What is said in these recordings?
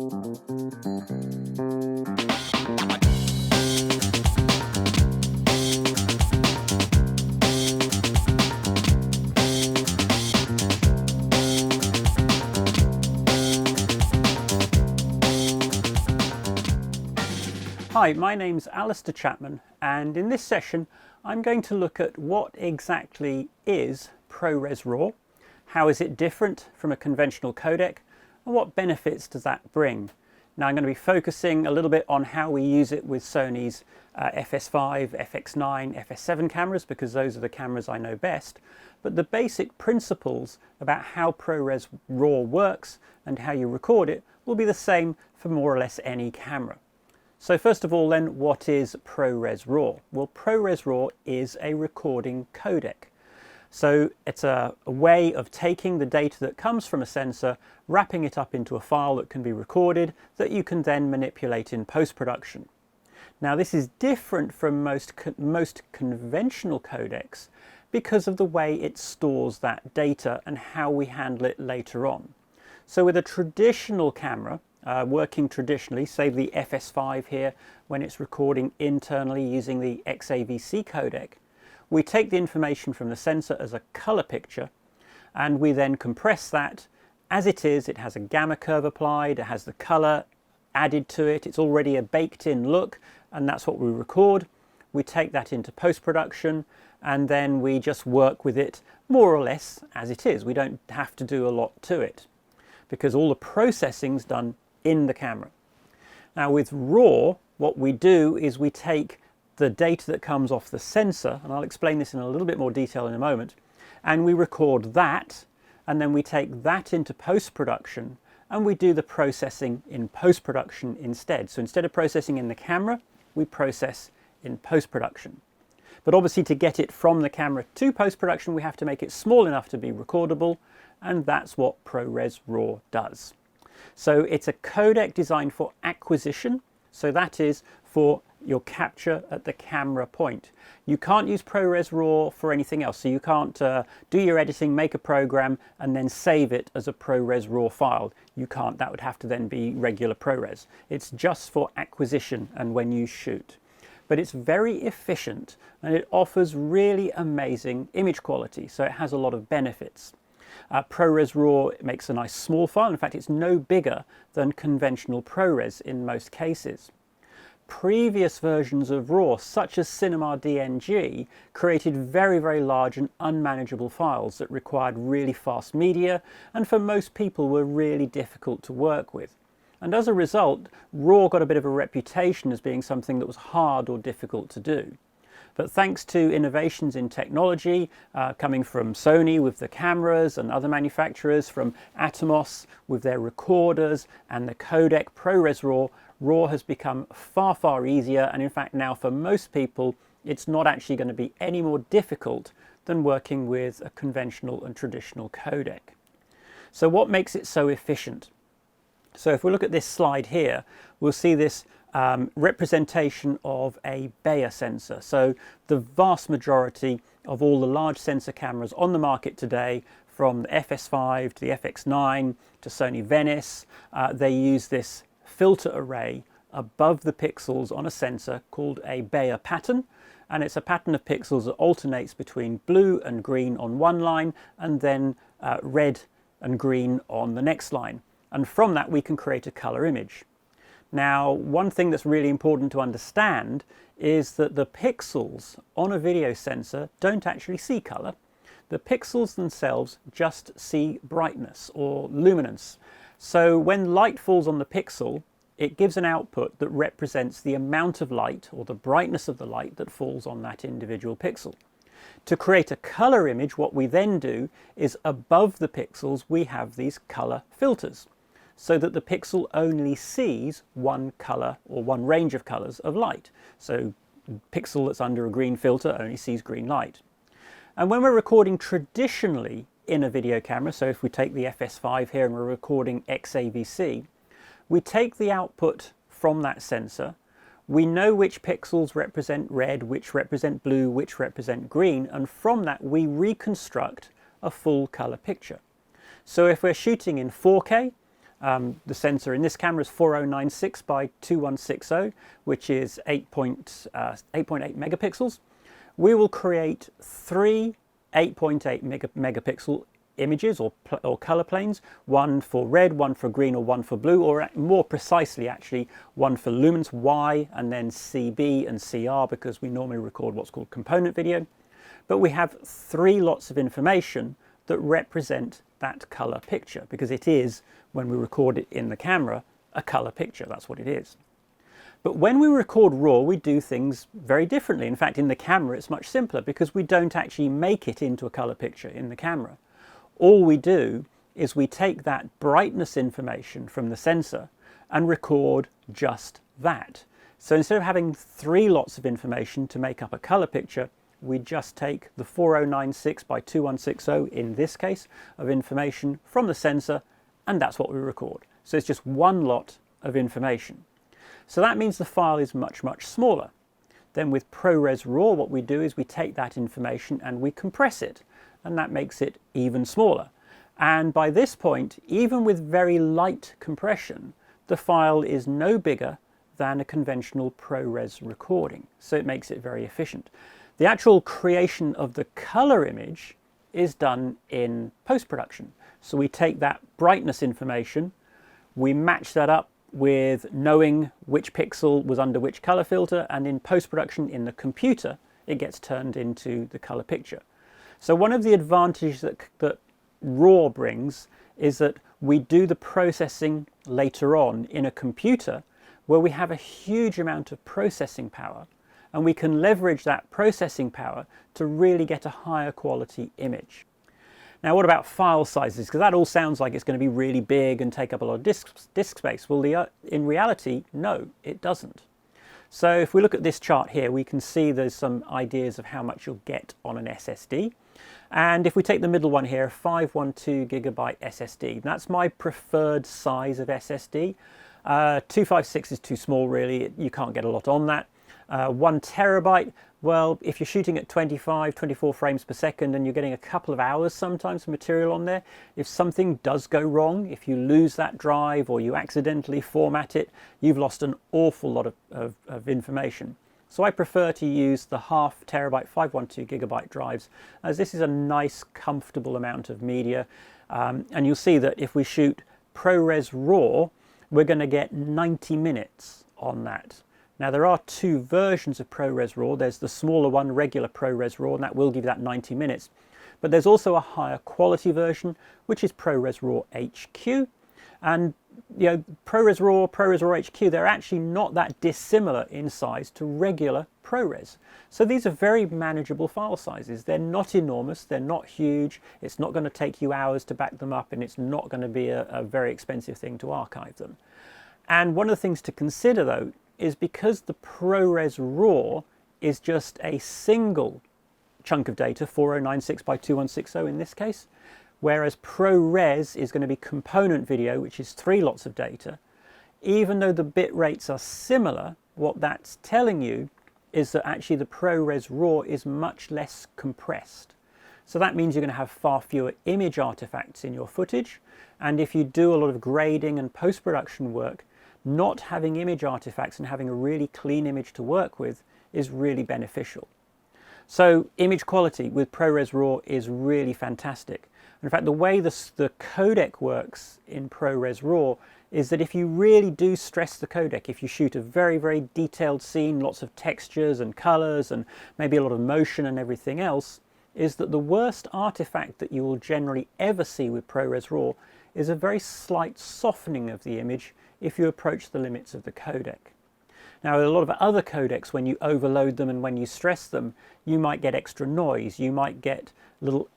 Hi, my name's Alister Chapman, and in this session I'm going to look at what exactly is ProRes RAW, how is it different from a conventional codec, and what benefits does that bring. Now I'm going to be focusing a little bit on how we use it with Sony's FS5, FX9, FS7 cameras, because those are the cameras I know best, but the basic principles about how ProRes RAW works and how you record it will be the same for more or less any camera. So first of all then, what is ProRes RAW? Well, ProRes RAW is a recording codec. So it's a way of taking the data that comes from a sensor, wrapping it up into a file that can be recorded, that you can then manipulate in post-production. Now this is different from most conventional codecs because of the way it stores that data and how we handle it later on. So with a traditional camera, working traditionally, say the FS5 here, when it's recording internally using the XAVC codec, we take the information from the sensor as a color picture and we then compress that as it is. It has a gamma curve applied, it has the color added to it, it's already a baked in look, and that's what we record. We take that into post-production and then we just work with it more or less as it is. We don't have to do a lot to it because all the processing's done in the camera. Now with RAW, what we do is we take the data that comes off the sensor, and I'll explain this in a little bit more detail in a moment, and we record that, and then we take that into post-production and we do the processing in post-production instead. So instead of processing in the camera, we process in post-production. But obviously to get it from the camera to post-production, we have to make it small enough to be recordable, and that's what ProRes RAW does. So it's a codec designed for acquisition, so that is for your capture at the camera point. You can't use ProRes RAW for anything else, so you can't do your editing, make a program and then save it as a ProRes RAW file. You can't, that would have to then be regular ProRes. It's just for acquisition and when you shoot. But it's very efficient and it offers really amazing image quality, so it has a lot of benefits. ProRes RAW makes a nice small file. In fact, it's no bigger than conventional ProRes in most cases. Previous versions of RAW, such as Cinema DNG, created very, very large and unmanageable files that required really fast media and for most people were really difficult to work with. And as a result, RAW got a bit of a reputation as being something that was hard or difficult to do. But thanks to innovations in technology coming from Sony with the cameras and other manufacturers, from Atomos with their recorders and the codec ProRes RAW, RAW has become far, far easier, and in fact now for most people it's not actually going to be any more difficult than working with a conventional and traditional codec. So what makes it so efficient? So if we look at this slide here, we'll see this representation of a Bayer sensor. So the vast majority of all the large sensor cameras on the market today, from the FS5 to the FX9 to Sony Venice, they use this filter array above the pixels on a sensor called a Bayer pattern, and it's a pattern of pixels that alternates between blue and green on one line and then red and green on the next line, and from that we can create a color image. Now, one thing that's really important to understand is that the pixels on a video sensor don't actually see color. The pixels themselves just see brightness or luminance. So when light falls on the pixel, it gives an output that represents the amount of light or the brightness of the light that falls on that individual pixel. To create a color image, what we then do is above the pixels we have these color filters, so that the pixel only sees one color or one range of colors of light. So pixel that's under a green filter only sees green light. And when we're recording traditionally in a video camera, so if we take the FS5 here and we're recording XAVC, we take the output from that sensor, we know which pixels represent red, which represent blue, which represent green, and from that we reconstruct a full color picture. So if we're shooting in 4K, The sensor in this camera is 4096 by 2160, which is 8.8 megapixels. We will create 3 8.8 megapixel images or color planes, one for red, one for green, or one for blue, or more precisely actually one for lumens Y and then CB and CR, because we normally record what's called component video. But we have 3 lots of information that represent that color picture, because it is, when we record it in the camera, a color picture. That's what it is. But when we record RAW, we do things very differently. In fact, in the camera it's much simpler, because we don't actually make it into a color picture in the camera. All we do is we take that brightness information from the sensor and record just that. So instead of having 3 lots of information to make up a color picture, we just take the 4096 by 2160, in this case, of information from the sensor, and that's what we record. So it's just 1 lot of information. So that means the file is much, much smaller. Then with ProRes RAW, what we do is we take that information and we compress it, and that makes it even smaller. And by this point, even with very light compression, the file is no bigger than a conventional ProRes recording. So it makes it very efficient. The actual creation of the color image is done in post-production. So we take that brightness information, we match that up with knowing which pixel was under which color filter, and in post-production in the computer, it gets turned into the color picture. So one of the advantages that RAW brings is that we do the processing later on in a computer where we have a huge amount of processing power, and we can leverage that processing power to really get a higher quality image. Now, what about file sizes? Because that all sounds like it's going to be really big and take up a lot of disk space. Well, in reality, no, it doesn't. So if we look at this chart here, we can see there's some ideas of how much you'll get on an SSD. And if we take the middle one here, 512 gigabyte SSD, that's my preferred size of SSD. 256 is too small, really. You can't get a lot on that. 1 terabyte, well, if you're shooting at 25, 24 frames per second and you're getting a couple of hours sometimes of material on there, if something does go wrong, if you lose that drive or you accidentally format it, you've lost an awful lot of information. So I prefer to use the 0.5 terabyte, 512 gigabyte drives, as this is a nice, comfortable amount of media. And you'll see that if we shoot ProRes RAW, we're going to get 90 minutes on that. Now, there are 2 versions of ProRes RAW. There's the smaller one, regular ProRes RAW, and that will give you that 90 minutes. But there's also a higher quality version, which is ProRes RAW HQ. And you know, ProRes RAW HQ, they're actually not that dissimilar in size to regular ProRes. So these are very manageable file sizes. They're not enormous, they're not huge, it's not going to take you hours to back them up, and it's not going to be a very expensive thing to archive them. And one of the things to consider, though, is because the ProRes RAW is just a single chunk of data, 4096 by 2160 in this case, whereas ProRes is going to be component video, which is 3 lots of data. Even though the bit rates are similar, what that's telling you is that actually the ProRes RAW is much less compressed. So that means you're going to have far fewer image artifacts in your footage, and if you do a lot of grading and post-production work, not having image artifacts and having a really clean image to work with is really beneficial. So image quality with ProRes RAW is really fantastic. In fact, the way the codec works in ProRes RAW is that if you really do stress the codec, if you shoot a very, very detailed scene, lots of textures and colors and maybe a lot of motion and everything else, is that the worst artifact that you will generally ever see with ProRes RAW is a very slight softening of the image if you approach the limits of the codec. Now, a lot of other codecs, when you overload them and when you stress them, you might get extra noise, you might get little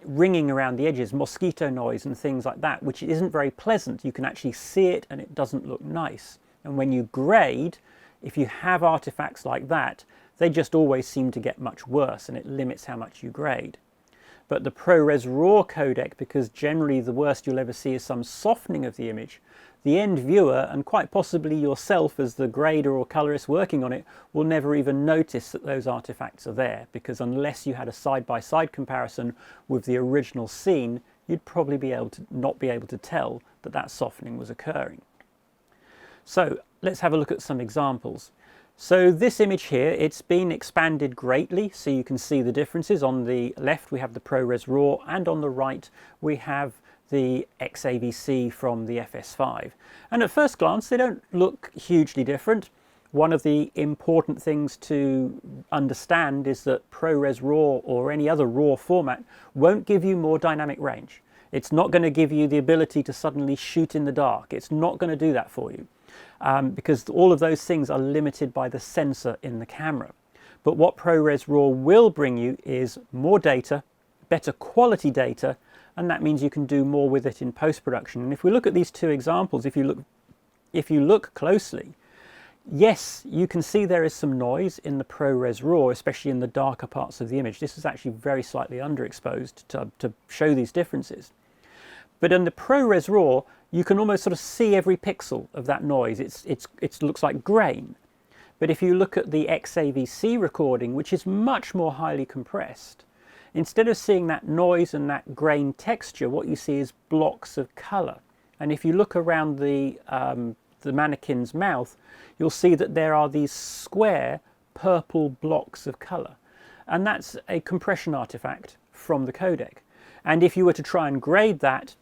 ringing around the edges, mosquito noise and things like that, which isn't very pleasant. You can actually see it and it doesn't look nice. And when you grade, if you have artifacts like that, they just always seem to get much worse, and it limits how much you grade. But the ProRes RAW codec, because generally the worst you'll ever see is some softening of the image, the end viewer, and quite possibly yourself as the grader or colorist working on it, will never even notice that those artifacts are there, because unless you had a side-by-side comparison with the original scene, you'd probably not be able to tell that that softening was occurring. So let's have a look at some examples. So this image here, it's been expanded greatly, so you can see the differences. On the left we have the ProRes RAW, and on the right we have the XAVC from the FS5. And at first glance they don't look hugely different. One of the important things to understand is that ProRes RAW or any other RAW format won't give you more dynamic range. It's not going to give you the ability to suddenly shoot in the dark. It's not going to do that for you because all of those things are limited by the sensor in the camera. But what ProRes RAW will bring you is more data, better quality data, and that means you can do more with it in post-production. And if we look at these two examples, if you look closely, yes, you can see there is some noise in the ProRes RAW, especially in the darker parts of the image. This is actually very slightly underexposed to show these differences. But in the ProRes RAW, you can almost sort of see every pixel of that noise. It looks like grain. But if you look at the XAVC recording, which is much more highly compressed, instead of seeing that noise and that grain texture, what you see is blocks of color. And if you look around the mannequin's mouth, you'll see that there are these square purple blocks of color. And that's a compression artifact from the codec. And if you were to try and grade that,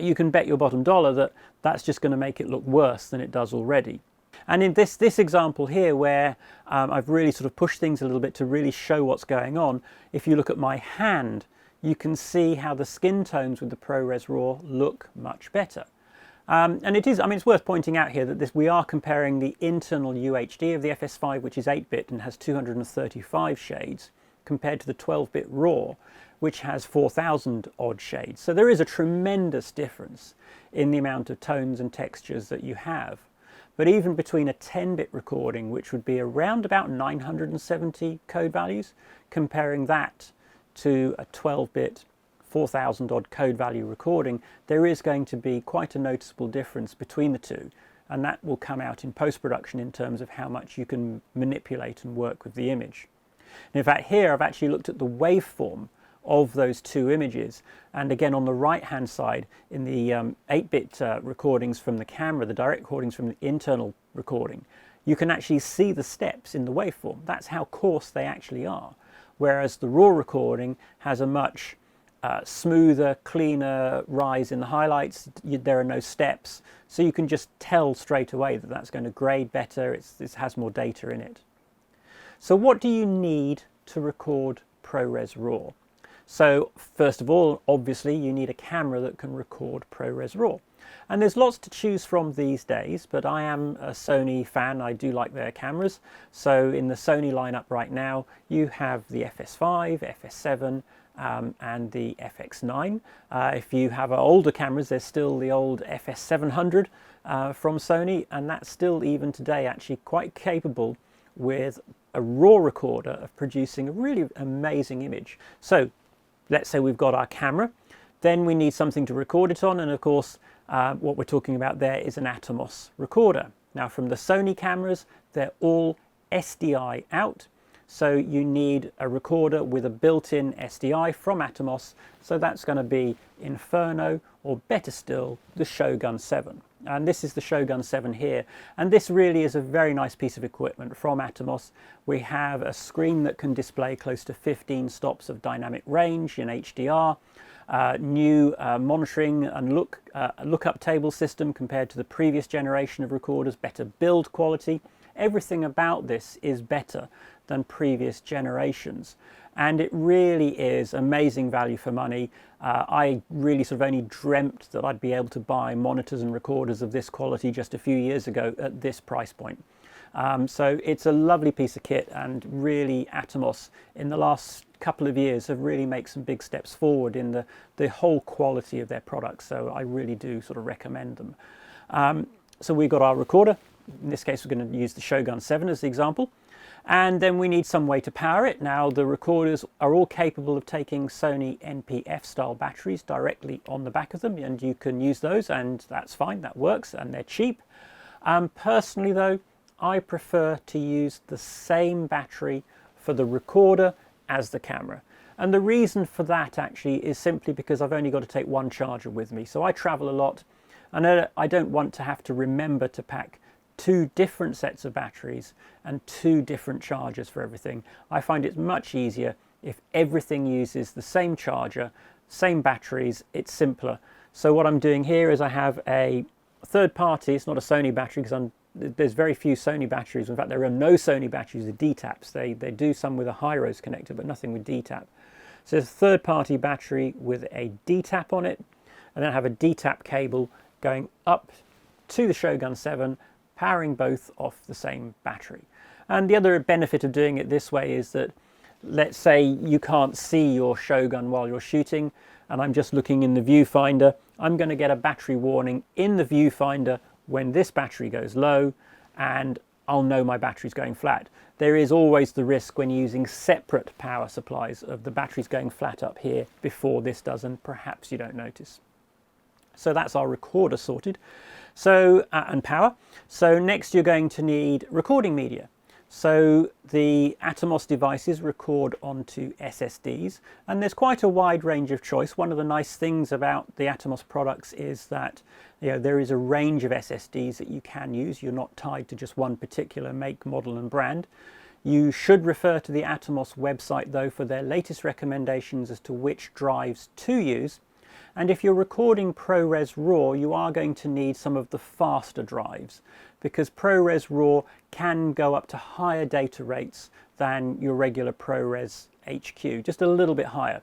you can bet your bottom dollar that that's just going to make it look worse than it does already. And in this example here, where I've really sort of pushed things a little bit to really show what's going on, if you look at my hand, you can see how the skin tones with the ProRes RAW look much better. And it's worth pointing out here that we are comparing the internal UHD of the FS5, which is 8-bit and has 235 shades, compared to the 12-bit RAW, which has 4,000 odd shades. So there is a tremendous difference in the amount of tones and textures that you have. But even between a 10-bit recording, which would be around about 970 code values, comparing that to a 12-bit 4,000 odd code value recording, there is going to be quite a noticeable difference between the two, and that will come out in post-production in terms of how much you can manipulate and work with the image. And in fact, here I've actually looked at the waveform of those two images, and again on the right hand side in the 8-bit recordings from the camera, the direct recordings from the internal recording, you can actually see the steps in the waveform. That's how coarse they actually are, whereas the RAW recording has a much smoother, cleaner rise in the highlights. There are no steps, so you can just tell straight away that that's going to grade better. It has more data in it. So what do you need to record ProRes RAW? So first of all, obviously you need a camera that can record ProRes RAW. And there's lots to choose from these days, but I am a Sony fan. I do like their cameras. So in the Sony lineup right now, you have the FS5, FS7, and the FX9. If you have older cameras, there's still the old FS700 from Sony, and that's still even today actually quite capable with a RAW recorder of producing a really amazing image. So let's say we've got our camera, then we need something to record it on, and of course what we're talking about there is an Atomos recorder. Now from the Sony cameras, they're all SDI out, so you need a recorder with a built-in SDI from Atomos, so that's going to be Inferno, or better still, the Shogun 7. And this is the Shogun 7 here, and this really is a very nice piece of equipment from Atomos. We have a screen that can display close to 15 stops of dynamic range in HDR, new monitoring and lookup table system compared to the previous generation of recorders, better build quality. Everything about this is better than previous generations, and it really is amazing value for money. I really sort of only dreamt that I'd be able to buy monitors and recorders of this quality just a few years ago at this price point. So it's a lovely piece of kit, and really Atomos in the last couple of years have really made some big steps forward in the whole quality of their products, so I really do sort of recommend them. So we've got our recorder. In this case we're going to use the Shogun 7 as the example, and then we need some way to power it. Now the recorders are all capable of taking Sony NP-F style batteries directly on the back of them, and you can use those, and that's fine, that works, and they're cheap. Personally though, I prefer to use the same battery for the recorder as the camera. And the reason for that actually is simply because I've only got to take one charger with me. So I travel a lot, and I don't want to have to remember to pack two different sets of batteries and two different chargers for everything. I find it's much easier if everything uses the same charger, same batteries. It's simpler. So what I'm doing here is I have a third party. It's not a Sony battery because there's very few Sony batteries. In fact, there are no Sony batteries with DTAPs. They do some with a high-rose connector, but nothing with DTAP. So there's a third-party battery with a DTAP on it, and then I have a DTAP cable going up to the Shogun 7, powering both off the same battery. And the other benefit of doing it this way is that, let's say you can't see your Shogun while you're shooting, and I'm just looking in the viewfinder, I'm going to get a battery warning in the viewfinder when this battery goes low, and I'll know my battery's going flat. There is always the risk when using separate power supplies of the batteries going flat up here before this does, and perhaps you don't notice. So that's our recorder sorted. So and power. So next you're going to need recording media. So the Atomos devices record onto SSDs, and there's quite a wide range of choice. One of the nice things about the Atomos products is that there is a range of SSDs that you can use. You're not tied to just one particular make, model and brand. You should refer to the Atomos website though for their latest recommendations as to which drives to use. And if you're recording ProRes RAW, you are going to need some of the faster drives, because ProRes RAW can go up to higher data rates than your regular ProRes HQ, just a little bit higher.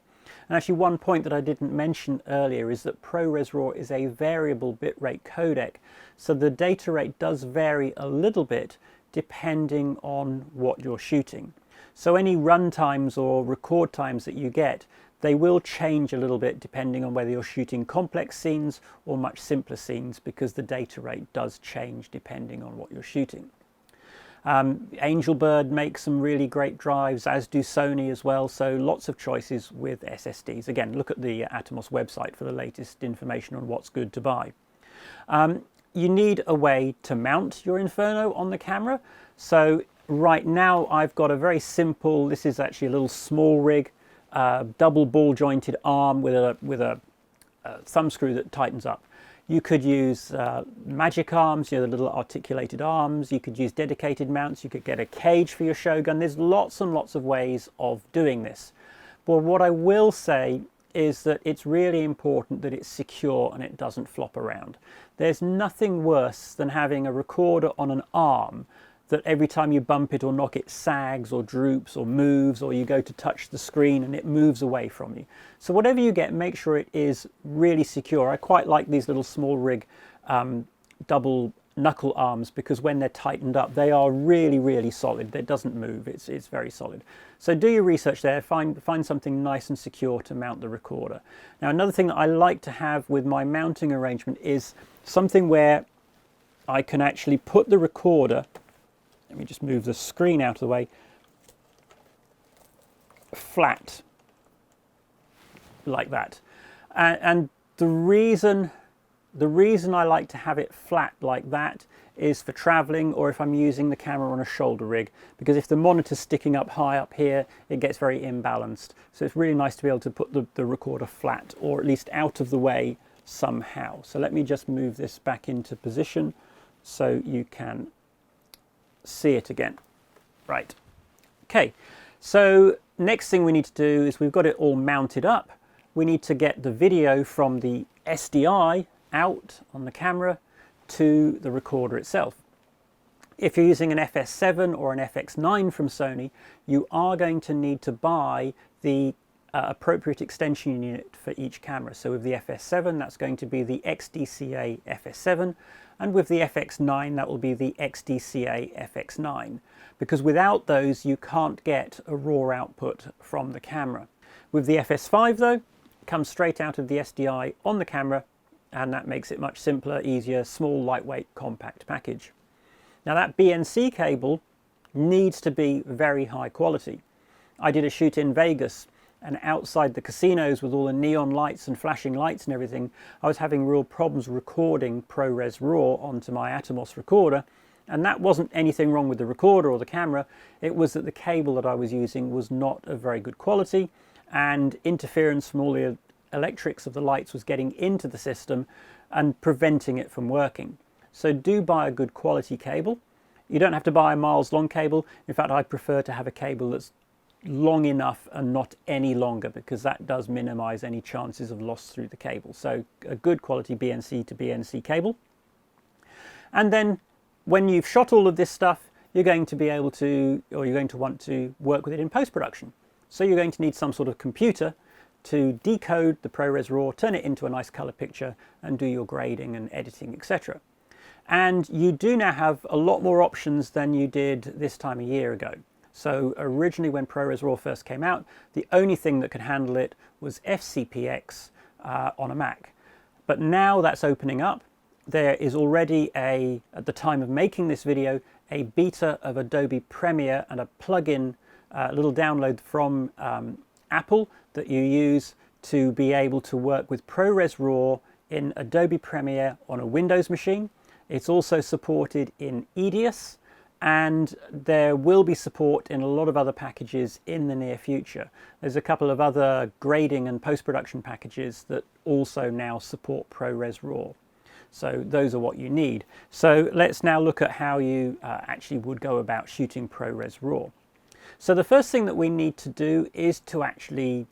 And actually one point that I didn't mention earlier is that ProRes RAW is a variable bitrate codec, so the data rate does vary a little bit depending on what you're shooting. So any run times or record times that you get, they will change a little bit depending on whether you're shooting complex scenes or much simpler scenes, because the data rate does change depending on what you're shooting. Angelbird makes some really great drives, as do Sony as well, so lots of choices with SSDs. Again, look at the Atomos website for the latest information on what's good to buy. You need a way to mount your Inferno on the camera. So right now I've got a very simple, this is actually a little small rig, double ball jointed arm with a thumb screw that tightens up. You could use magic arms, the little articulated arms. You could use dedicated mounts. You could get a cage for your Shogun. There's lots and lots of ways of doing this. But what I will say is that it's really important that it's secure and it doesn't flop around. There's nothing worse than having a recorder on an arm that every time you bump it or knock it sags or droops or moves, or you go to touch the screen and it moves away from you. So whatever you get, make sure it is really secure. I quite like these little small rig double knuckle arms, because when they're tightened up, they are really, really solid. It doesn't move, it's very solid. So do your research there, find something nice and secure to mount the recorder. Now another thing that I like to have with my mounting arrangement is something where I can actually put the recorder, let me just move the screen out of the way, flat, like that. And the reason I like to have it flat like that is for traveling, or if I'm using the camera on a shoulder rig, because if the monitor's sticking up high up here, it gets very imbalanced. So it's really nice to be able to put the recorder flat, or at least out of the way somehow. So let me just move this back into position so you can see it again. Right. Okay, so next thing we need to do is, we've got it all mounted up. We need to get the video from the SDI out on the camera to the recorder itself. If you're using an FS7 or an FX9 from Sony, you are going to need to buy the appropriate extension unit for each camera. So with the FS7, that's going to be the XDCA FS7, and with the FX9, that will be the XDCA FX9, because without those you can't get a raw output from the camera. With the FS5 though, it comes straight out of the SDI on the camera, and that makes it much simpler, easier, small, lightweight, compact package. Now that BNC cable needs to be very high quality. I did a shoot in Vegas, and outside the casinos with all the neon lights and flashing lights and everything, I was having real problems recording ProRes RAW onto my Atomos recorder, and that wasn't anything wrong with the recorder or the camera. It was that the cable that I was using was not of very good quality, and interference from all the electrics of the lights was getting into the system and preventing it from working. So do buy a good quality cable. You don't have to buy a miles long cable. In fact, I prefer to have a cable that's long enough and not any longer, because that does minimize any chances of loss through the cable. So a good quality BNC to BNC cable. And then when you've shot all of this stuff, you're going to be able to, or you're going to want to work with it in post-production. So you're going to need some sort of computer to decode the ProRes RAW, turn it into a nice color picture, and do your grading and editing, etc. And you do now have a lot more options than you did this time a year ago. So originally when ProRes RAW first came out, the only thing that could handle it was FCPX on a Mac. But now that's opening up. There is already at the time of making this video, a beta of Adobe Premiere and a plugin, little download from Apple that you use to be able to work with ProRes RAW in Adobe Premiere on a Windows machine. It's also supported in EDIUS, and there will be support in a lot of other packages in the near future. There's a couple of other grading and post-production packages that also now support ProRes RAW. So those are what you need. So let's now look at how you actually would go about shooting ProRes RAW. So the first thing that we need to do is to actually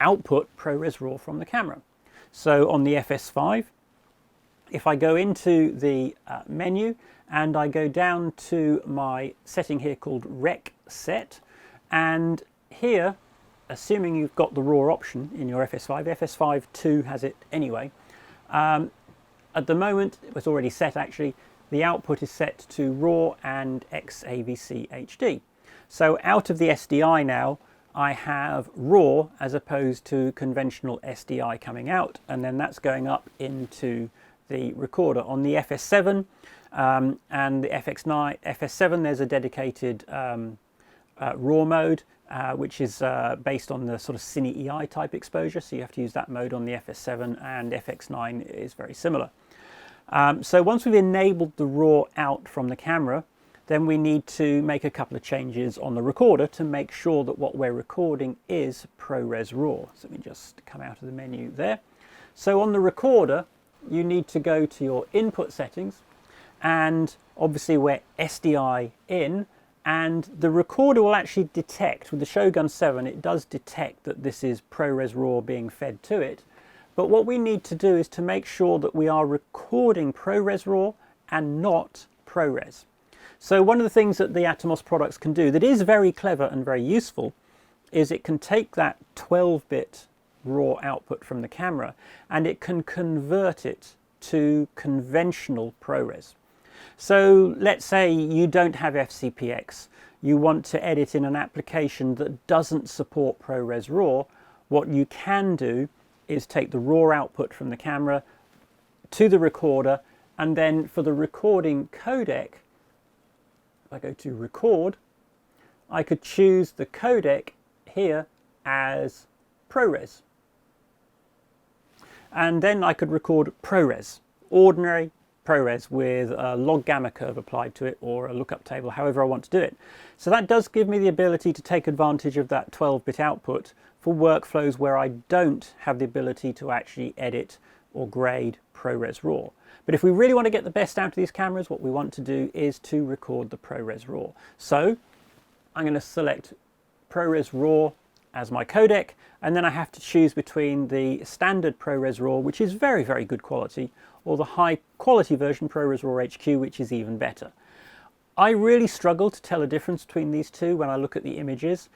output ProRes RAW from the camera. So on the FS5, if I go into the menu and I go down to my setting here called Rec Set, and here, assuming you've got the RAW option in your FS5, FS5 2 has it anyway. At the moment, it's already set actually, the output is set to RAW and XAVC HD. So out of the SDI now, I have RAW as opposed to conventional SDI coming out, and then that's going up into the recorder. On the FS7 and the FS7, there's a dedicated RAW mode, which is based on the sort of Cine EI type exposure, so you have to use that mode on the FS7, and FX9 is very similar. So once we've enabled the RAW out from the camera, then we need to make a couple of changes on the recorder to make sure that what we're recording is ProRes RAW. So let me just come out of the menu there. So on the recorder, you need to go to your input settings, and obviously we're SDI in, and the recorder will actually detect, with the Shogun 7, it does detect that this is ProRes RAW being fed to it. But what we need to do is to make sure that we are recording ProRes RAW and not ProRes. So one of the things that the Atomos products can do that is very clever and very useful is it can take that 12-bit RAW output from the camera and it can convert it to conventional ProRes. So let's say you don't have FCPX, you want to edit in an application that doesn't support ProRes RAW. What you can do is take the RAW output from the camera to the recorder, and then for the recording codec, if I go to record, I could choose the codec here as ProRes. And then I could record ProRes, ordinary ProRes with a log gamma curve applied to it or a lookup table, however I want to do it. So that does give me the ability to take advantage of that 12-bit output for workflows where I don't have the ability to actually edit or grade ProRes RAW. But if we really want to get the best out of these cameras, what we want to do is to record the ProRes RAW. So I'm going to select ProRes RAW as my codec, and then I have to choose between the standard ProRes RAW, which is very, very good quality, or the high quality version ProRes RAW HQ, which is even better. I really struggle to tell a difference between these two when I look at the images.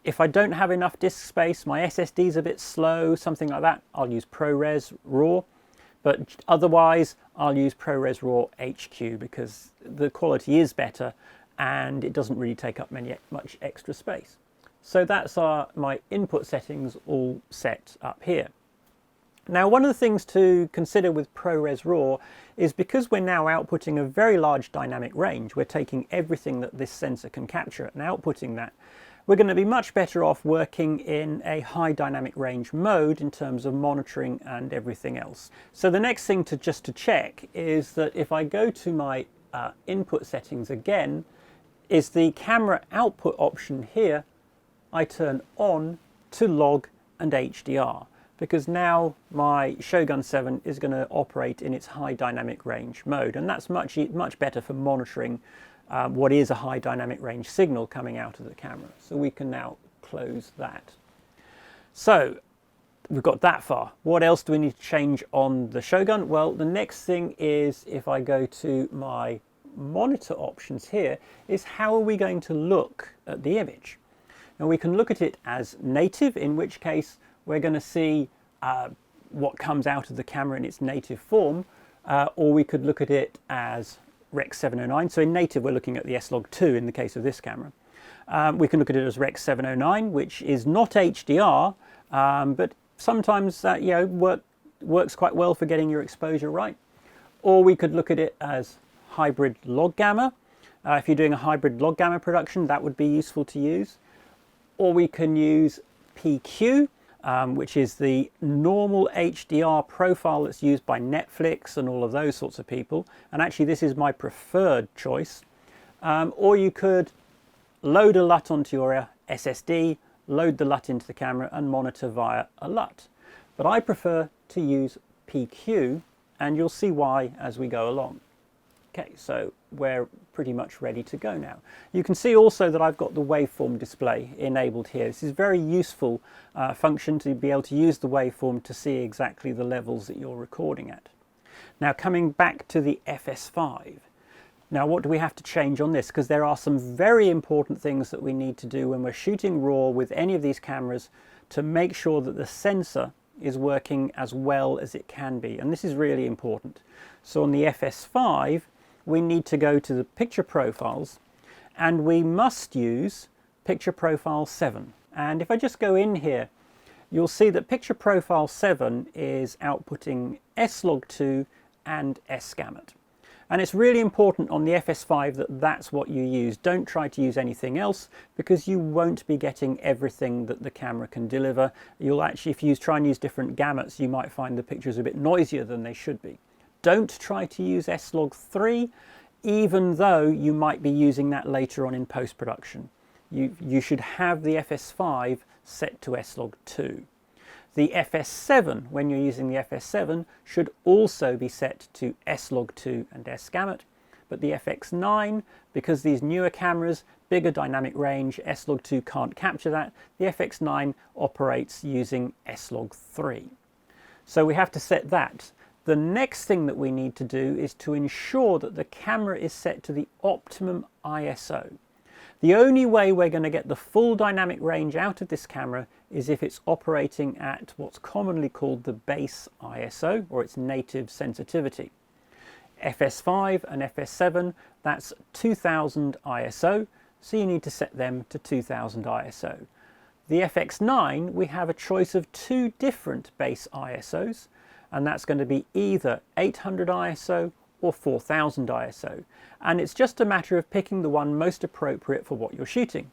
If I don't have enough disk space, my SSD is a bit slow, something like that, I'll use ProRes RAW. But otherwise, I'll use ProRes RAW HQ because the quality is better and it doesn't really take up much extra space. So that's my input settings all set up here. Now, one of the things to consider with ProRes RAW is because we're now outputting a very large dynamic range, we're taking everything that this sensor can capture and outputting that, we're going to be much better off working in a high dynamic range mode in terms of monitoring and everything else. So the next thing to check is that if I go to my input settings again, is the camera output option here, I turn on to log and HDR, because now my Shogun 7 is going to operate in its high dynamic range mode, and that's much better for monitoring what is a high dynamic range signal coming out of the camera. So we can now close that. So we've got that far. What else do we need to change on the Shogun? Well, the next thing is, if I go to my monitor options here, is how are we going to look at the image? Now we can look at it as native, in which case we're going to see what comes out of the camera in its native form, or we could look at it as Rec 709. So in native we're looking at the S-Log2 in the case of this camera. We can look at it as Rec 709, which is not HDR, but sometimes that works quite well for getting your exposure right. Or we could look at it as hybrid log gamma. If you're doing a hybrid log gamma production, that would be useful to use. Or we can use PQ, which is the normal HDR profile that's used by Netflix and all of those sorts of people. And actually this is my preferred choice. Or you could load a LUT onto your SSD, load the LUT into the camera and monitor via a LUT. But I prefer to use PQ, and you'll see why as we go along. Okay, so we're pretty much ready to go now. You can see also that I've got the waveform display enabled here. This is a very useful function to be able to use the waveform to see exactly the levels that you're recording at. Now coming back to the FS5. Now what do we have to change on this? Because there are some very important things that we need to do when we're shooting RAW with any of these cameras to make sure that the sensor is working as well as it can be. And this is really important. So on the FS5, we need to go to the picture profiles, and we must use picture profile 7. And if I just go in here, you'll see that picture profile 7 is outputting S-Log2 and S-Gamut. And it's really important on the FS5 that that's what you use. Don't try to use anything else, because you won't be getting everything that the camera can deliver. You'll actually, if you try and use different gamuts, you might find the pictures a bit noisier than they should be. Don't try to use S-Log3, even though you might be using that later on in post-production. You should have the FS5 set to S-Log2. The FS7, when you're using the FS7, should also be set to S-Log2 and S-Gamut. But the FX9, because these newer cameras, bigger dynamic range, S-Log2 can't capture that, the FX9 operates using S-Log3. So we have to set that. The next thing that we need to do is to ensure that the camera is set to the optimum ISO. The only way we're going to get the full dynamic range out of this camera is if it's operating at what's commonly called the base ISO, or its native sensitivity. FS5 and FS7, that's 2000 ISO, so you need to set them to 2000 ISO. The FX9, we have a choice of two different base ISOs, and that's going to be either 800 ISO or 4000 ISO. And it's just a matter of picking the one most appropriate for what you're shooting.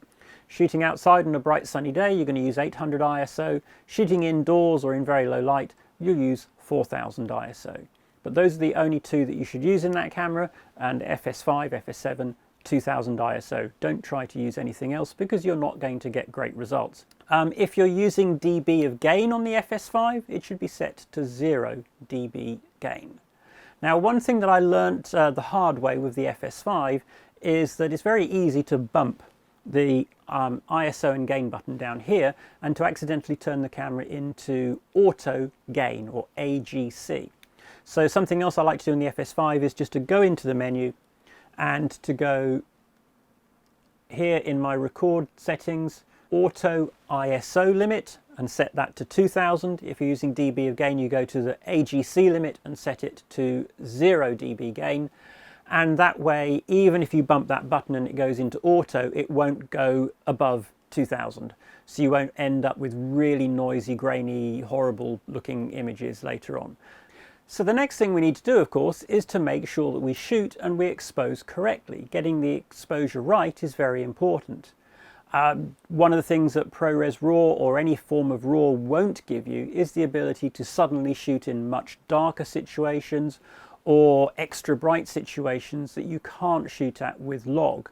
Shooting outside on a bright sunny day, you're going to use 800 ISO. Shooting indoors or in very low light, you'll use 4000 ISO. But those are the only two that you should use in that camera, and FS5, FS7, 2000 ISO. Don't try to use anything else, because you're not going to get great results. If you're using dB of gain on the FS5, it should be set to 0 dB gain. Now, one thing that I learnt the hard way with the FS5 is that it's very easy to bump the ISO and gain button down here and to accidentally turn the camera into auto gain, or AGC. So something else I like to do in the FS5 is just to go into the menu and to go here in my record settings, auto ISO limit, and set that to 2000. If you're using dB of gain, you go to the AGC limit and set it to 0 dB gain. And that way, even if you bump that button and it goes into auto, it won't go above 2000. So you won't end up with really noisy, grainy, horrible looking images later on. So the next thing we need to do, of course, is to make sure that we shoot and we expose correctly. Getting the exposure right is very important. One of the things that ProRes RAW or any form of RAW won't give you is the ability to suddenly shoot in much darker situations or extra bright situations that you can't shoot at with log.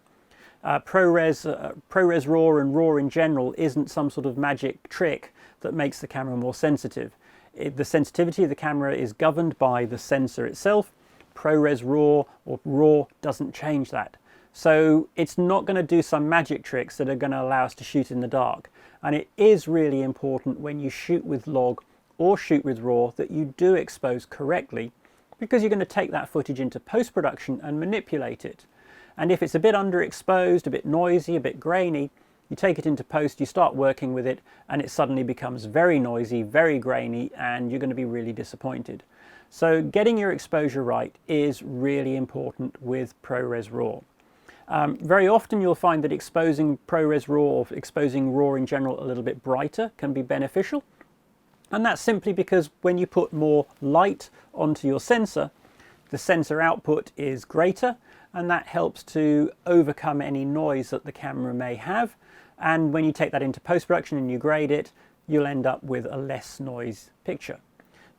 ProRes RAW and RAW in general isn't some sort of magic trick that makes the camera more sensitive. The sensitivity of the camera is governed by the sensor itself. ProRes RAW or RAW doesn't change that. So it's not going to do some magic tricks that are going to allow us to shoot in the dark. And it is really important when you shoot with log or shoot with RAW that you do expose correctly, because you're going to take that footage into post-production and manipulate it. And if it's a bit underexposed, a bit noisy, a bit grainy, you take it into post, you start working with it, and it suddenly becomes very noisy, very grainy, and you're going to be really disappointed. So getting your exposure right is really important with ProRes RAW. Very often you'll find that exposing ProRes RAW or exposing RAW in general a little bit brighter can be beneficial. And that's simply because when you put more light onto your sensor, the sensor output is greater, and that helps to overcome any noise that the camera may have. And when you take that into post-production and you grade it, you'll end up with a less noise picture.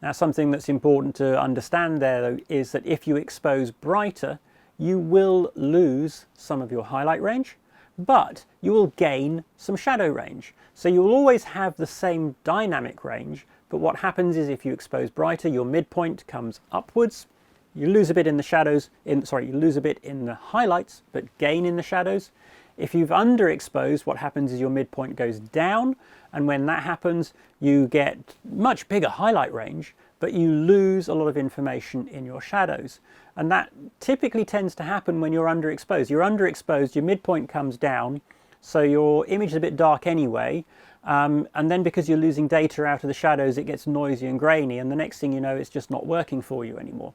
Now, something that's important to understand there, though, is that if you expose brighter, you will lose some of your highlight range, but you will gain some shadow range. So you'll always have the same dynamic range, but what happens is if you expose brighter, your midpoint comes upwards. You lose a bit in the shadows, you lose a bit in the highlights, but gain in the shadows. If you've underexposed, what happens is your midpoint goes down, and when that happens, you get much bigger highlight range, but you lose a lot of information in your shadows. And that typically tends to happen when you're underexposed. You're underexposed, your midpoint comes down, so your image is a bit dark anyway, and then because you're losing data out of the shadows, it gets noisy and grainy, and the next thing you know, it's just not working for you anymore.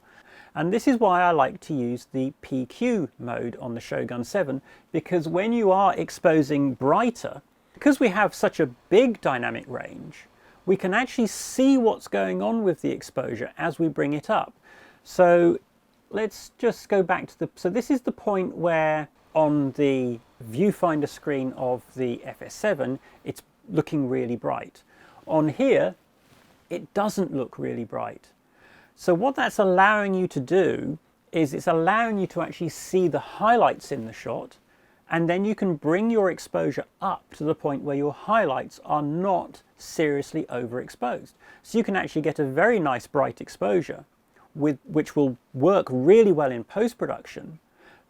And this is why I like to use the PQ mode on the Shogun 7, because when you are exposing brighter, because we have such a big dynamic range, we can actually see what's going on with the exposure as we bring it up. So let's just go back to so this is the point where on the viewfinder screen of the FS7, it's looking really bright. On here, it doesn't look really bright. So what that's allowing you to do is it's allowing you to actually see the highlights in the shot, and then you can bring your exposure up to the point where your highlights are not seriously overexposed. So you can actually get a very nice bright exposure which will work really well in post-production,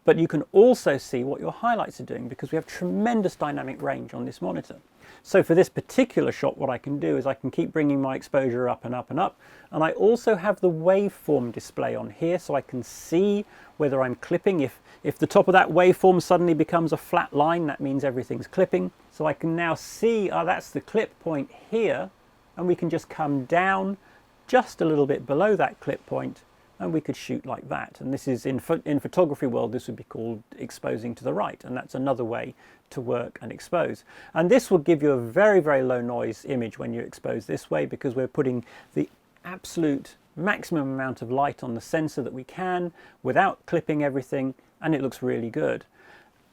but you can also see what your highlights are doing because we have tremendous dynamic range on this monitor. So for this particular shot, what I can do is I can keep bringing my exposure up and up and up, and I also have the waveform display on here so I can see whether I'm clipping. If the top of that waveform suddenly becomes a flat line, that means everything's clipping. So I can now see, that's the clip point here, and we can just come down just a little bit below that clip point, and we could shoot like that. And this is in photography world, this would be called exposing to the right, and that's another way to work and expose. And this will give you a very, very low noise image when you expose this way, because we're putting the absolute maximum amount of light on the sensor that we can without clipping everything, and it looks really good.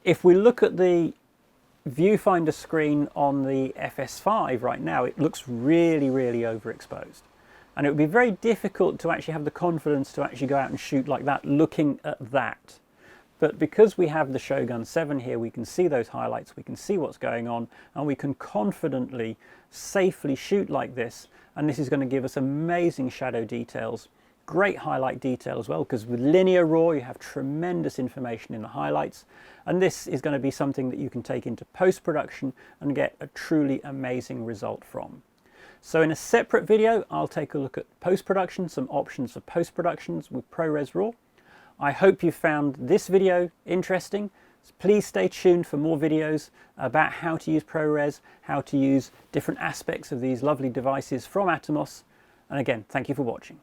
If we look at the viewfinder screen on the FS5 right now, it looks really, really overexposed. And it would be very difficult to actually have the confidence to actually go out and shoot like that, looking at that. But because we have the Shogun 7 here, we can see those highlights, we can see what's going on, and we can confidently, safely shoot like this. And this is going to give us amazing shadow details, great highlight detail as well, because with linear RAW, you have tremendous information in the highlights. And this is going to be something that you can take into post-production and get a truly amazing result from. So in a separate video, I'll take a look at post-production, some options for post-productions with ProRes RAW. I hope you found this video interesting. Please stay tuned for more videos about how to use ProRes, how to use different aspects of these lovely devices from Atomos. And again, thank you for watching.